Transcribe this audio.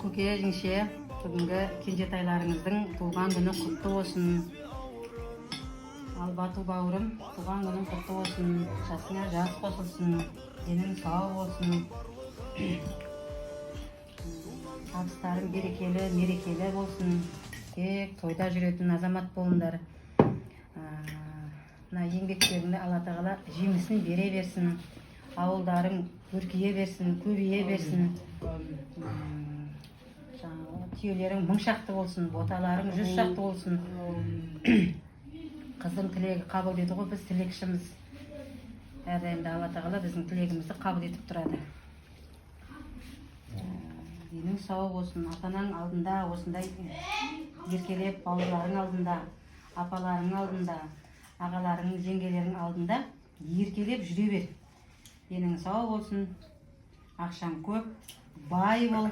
көке жеңше, бүгінгі кенжетайларыңыздың туған күні құтты болсын. Ал Бату бауырым, туған күнің құтты болсын. Жасыңа жас қосылсын, денің сау болсын. Табыстарың берекелі, мерекелі болсын. Тек тойда жүретін азамат болыңдар. Еңбектеріңді Алла тағала жемісін бере берсін. Ауылдарың көркейе берсін, көбейе берсін. Түйелерің мың шақты болсын, боталарың 100 шақты болсын. Қыздың тілегі қабыл еді ғой, біз тілекшіміз. Әрдайымда Алла тағала біздің тілегімізді қабыл етіп тұрады. Денің сау болсын, атанаң алдында осындай еркелеп, бауырларың алдында, апаларың алдында, ағаларың, жеңгелерің алдында еркелеп жүре бер. Денің сау болсын, ақшаң көп, бай бол.